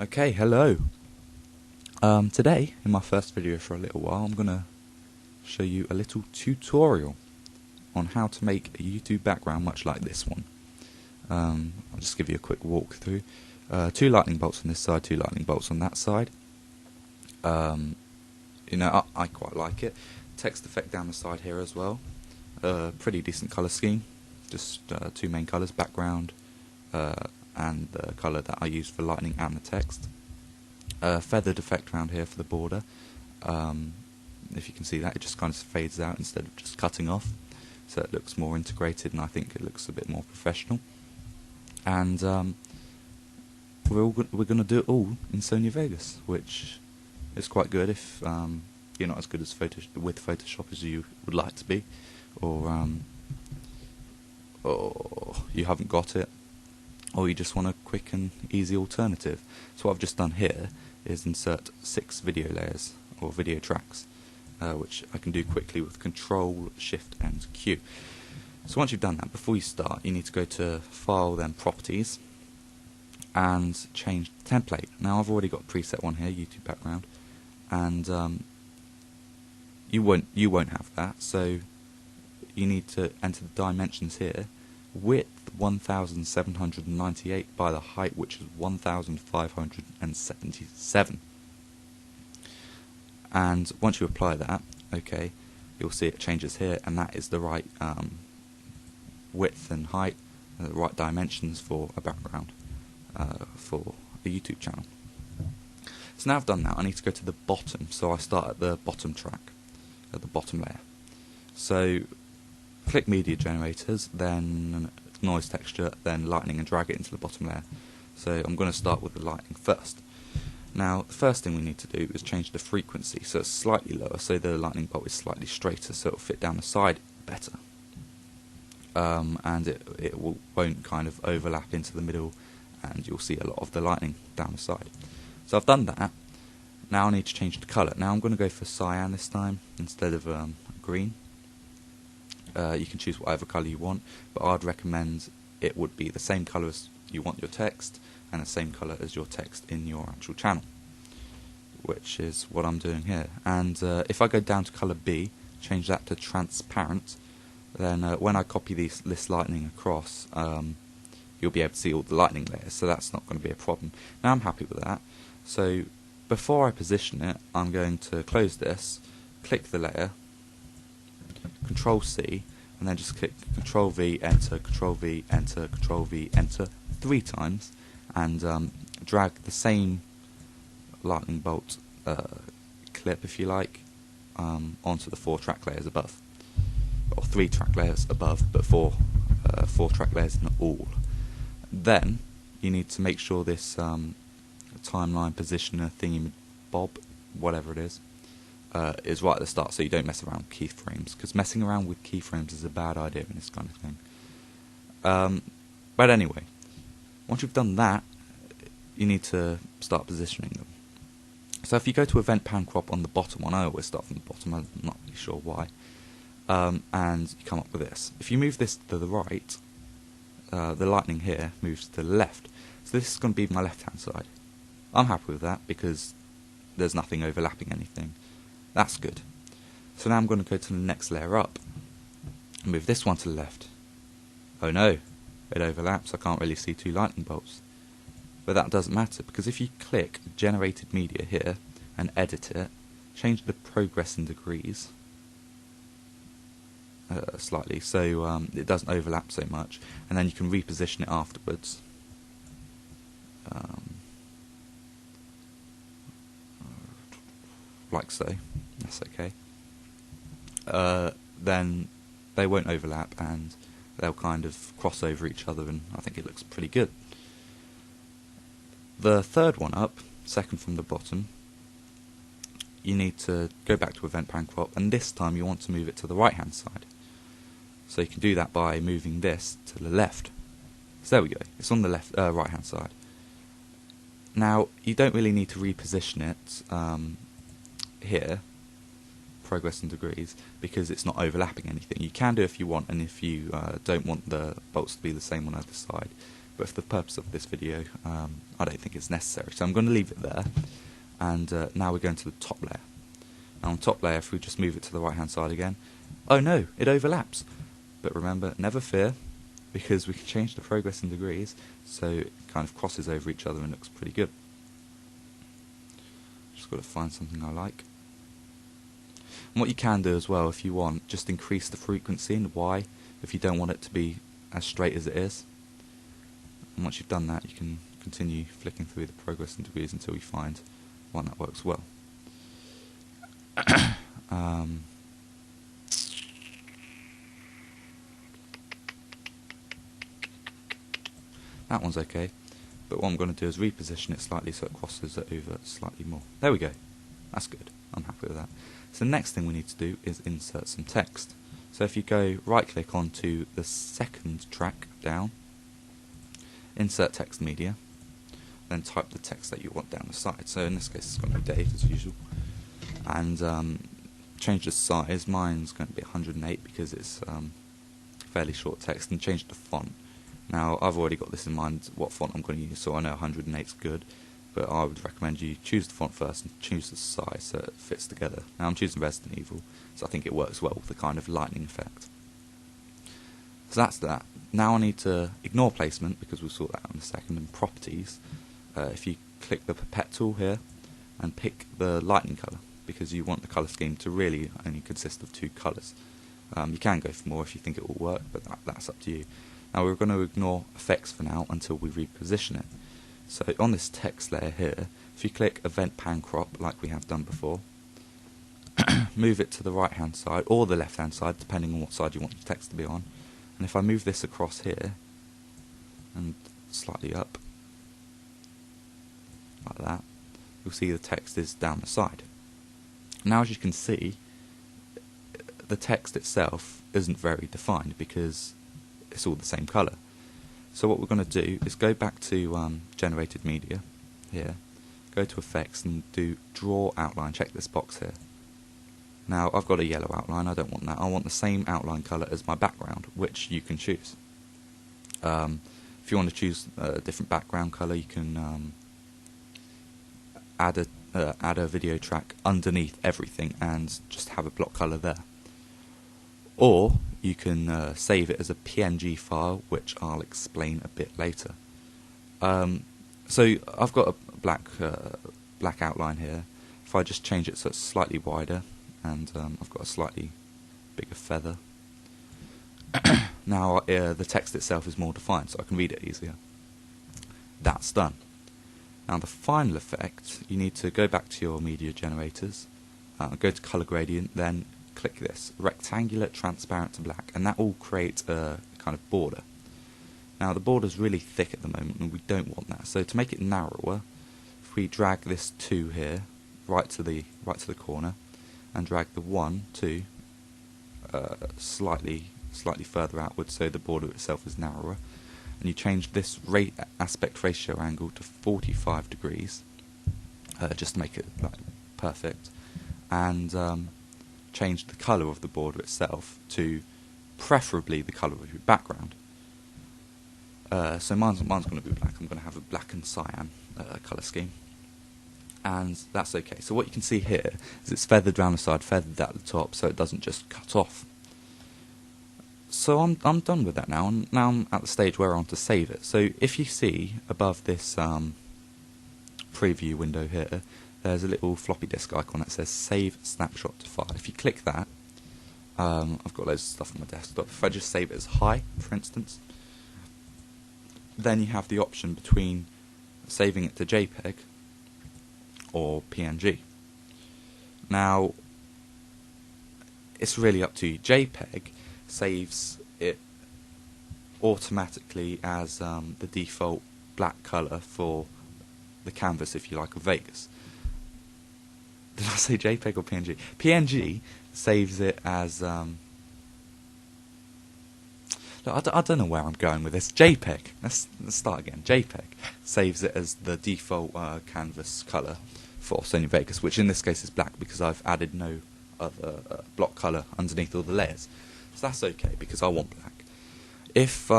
Okay, hello. Today, in my first video for a little while, I'm going to show you a little tutorial on how to make a YouTube background much like this one. I'll just give you a quick walkthrough. 2 lightning bolts on this side, 2 lightning bolts on that side. I quite like it. Text effect down the side here as well. Pretty decent colour scheme. Just 2 main colours, background and the colour that I use for lightning and the text. Feathered effect around here for the border. If you can see that, it just kind of fades out instead of just cutting off, so it looks more integrated and I think it looks a bit more professional. And we're going to do it all in Sony Vegas, which is quite good if you're not as good as with Photoshop as you would like to be, or you haven't got it, or you just want a quick and easy alternative. So what I've just done here is insert 6 video layers, or video tracks, which I can do quickly with Control, Shift and Q. So once you've done that, before you start, you need to go to File, then Properties, and change the template. Now I've already got a preset one here, YouTube background, and you won't have that, so you need to enter the dimensions here. Width 1798 by the height, which is 1577. And once you apply that, okay, you'll see it changes here, and that is the right width and height, the right dimensions for a background for a YouTube channel. So now I've done that, I need to go to the bottom. So I start at the bottom track, at the bottom layer. So click Media Generators, then Noise Texture, then Lightning, and drag it into the bottom layer. So I'm going to start with the Lightning first. Now the first thing we need to do is change the frequency, so it's slightly lower, so the lightning bolt is slightly straighter, so it'll fit down the side better. And it won't kind of overlap into the middle, and you'll see a lot of the lightning down the side. So I've done that. Now I need to change the colour. Now I'm going to go for cyan this time instead of green. You can choose whatever colour you want, but I'd recommend it would be the same colour as you want your text, and the same colour as your text in your actual channel, which is what I'm doing here. And if I go down to colour B, change that to transparent, then when I copy this lightning across, you'll be able to see all the lightning layers, so that's not going to be a problem. Now I'm happy with that. So before I position it, I'm going to close this, click the layer, Control C, and then just click Control V, enter, Control V, enter, Control V, enter 3 times, and drag the same lightning bolt clip, if you like, onto the 4 track layers above, or 3 track layers above, but 4 track layers in all. Then you need to make sure this timeline positioner thingy bob, whatever it is right at the start, so you don't mess around with keyframes, because messing around with keyframes is a bad idea in this kind of thing. But anyway, once you've done that, you need to start positioning them. So if you go to Event Pan Crop on the bottom one, I always start from the bottom, I'm not really sure why, and you come up with this. If you move this to the right, the lightning here moves to the left, so this is going to be my left hand side. I'm happy with that because there's nothing overlapping anything. That's good. So now I'm going to go to the next layer up and move this one to the left. Oh no, it overlaps, I can't really see 2 lightning bolts. But that doesn't matter, because if you click Generated Media here and edit it, change the progress in degrees slightly, so it doesn't overlap so much, and then you can reposition it afterwards. Like so, that's okay. Then they won't overlap and they'll kind of cross over each other, and I think it looks pretty good. The third one up, second from the bottom, you need to go back to Event Pan Crop, and this time you want to move it to the right hand side. So you can do that by moving this to the left. So there we go, it's on the left, right hand side. Now you don't really need to reposition it here, progress in degrees, because it's not overlapping anything. You can do if you want, and if you don't want the bolts to be the same on either side, but for the purpose of this video, I don't think it's necessary, so I'm going to leave it there. And now we're going to the top layer. Now on top layer, if we just move it to the right hand side again, oh no, it overlaps. But remember, never fear, because we can change the progress in degrees, so it kind of crosses over each other and looks pretty good. Just got to find something I like. And what you can do as well, if you want, just increase the frequency and Y if you don't want it to be as straight as it is. And once you've done that, you can continue flicking through the progress in degrees until you find one that works well. That one's okay, but what I'm going to do is reposition it slightly so it crosses it over slightly more. There we go. That's good. I'm happy with that. So the next thing we need to do is insert some text. So if you go right click onto the second track down, insert text media, then type the text that you want down the side. So in this case it's going to be Dave as usual, and change the size. Mine's going to be 108 because it's fairly short text, and change the font. Now I've already got this in mind what font I'm going to use, so I know 108 is good, but I would recommend you choose the font first and choose the size so it fits together. Now I'm choosing Resident Evil, so I think it works well with the kind of lightning effect. So that's that. Now I need to ignore placement because we'll sort that out in a second, and properties. If you click the pipette tool here and pick the lightning colour, because you want the colour scheme to really only consist of 2 colours. You can go for more if you think it will work, but that's up to you. Now we're going to ignore effects for now until we reposition it. So on this text layer here, if you click Event Pan Crop like we have done before, move it to the right hand side or the left hand side depending on what side you want the text to be on. And if I move this across here and slightly up like that, you'll see the text is down the side. Now as you can see, the text itself isn't very defined because it's all the same colour. So what we're going to do is go back to generated media here, go to effects and do draw outline. Check this box here. Now I've got a yellow outline, I don't want that. I want the same outline colour as my background, which you can choose. If you want to choose a different background colour, you can add a video track underneath everything and just have a block colour there. Or you can save it as a PNG file, which I'll explain a bit later. So I've got a black outline here. If I just change it so it's slightly wider, and I've got a slightly bigger feather, now the text itself is more defined, so I can read it easier. That's done. Now the final effect, you need to go back to your media generators, go to color gradient, then click this, rectangular transparent to black, and that will create a kind of border. Now the border is really thick at the moment and we don't want that, so to make it narrower, if we drag this 2 here right to the corner and drag the 1, 2 slightly further outwards so the border itself is narrower, and you change this aspect ratio angle to 45 degrees just to make it like perfect, and change the colour of the border itself to preferably the colour of your background. So mine's going to be black. I'm going to have a black and cyan colour scheme, and that's okay. So what you can see here is it's feathered down the side, feathered at the top, so it doesn't just cut off. So I'm done with that now, and now I'm at the stage where I want to save it. So if you see above this preview window here, there's a little floppy disk icon that says Save Snapshot to File. If you click that, I've got loads of stuff on my desktop. If I just save it as high, for instance, then you have the option between saving it to JPEG or PNG. Now, it's really up to you. JPEG saves it automatically as the default black colour for the canvas, if you like, of Vegas. Did I say JPEG or PNG? PNG saves it as look, I don't know where I'm going with this. JPEG. Let's start again. JPEG saves it as the default canvas colour for Sony Vegas, which in this case is black because I've added no other block colour underneath all the layers. So that's okay because I want black. If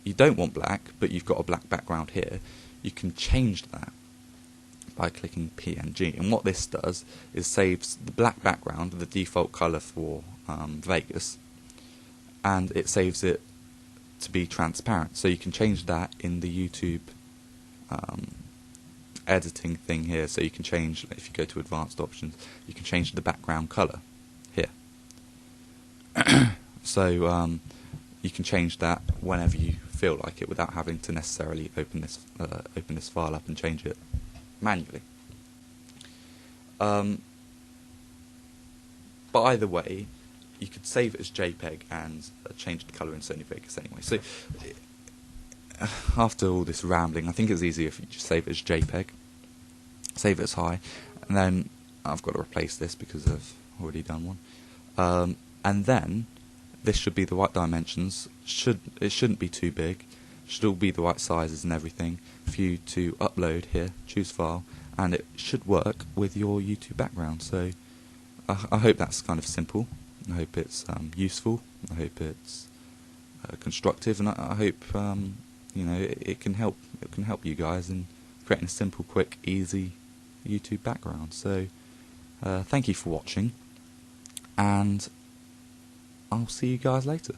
you don't want black, but you've got a black background here, you can change that by clicking PNG. And what this does is saves the black background, the default colour for Vegas, and it saves it to be transparent. So you can change that in the YouTube editing thing here. So you can change, if you go to advanced options, you can change the background colour here. So you can change that whenever you feel like it without having to necessarily open this file up and change it manually. But either way, you could save it as JPEG and change the colour in Sony Vegas anyway. So after all this rambling, I think it's easier if you just save it as JPEG, save it as high, and then I've got to replace this because I've already done one. And then this should be the right dimensions. It shouldn't be too big. Should all be the right sizes and everything for you to upload here. Choose file, and it should work with your YouTube background. So I hope that's kind of simple. I hope it's useful. I hope it's constructive, and I hope you know it can help. It can help you guys in creating a simple, quick, easy YouTube background. So thank you for watching, and I'll see you guys later.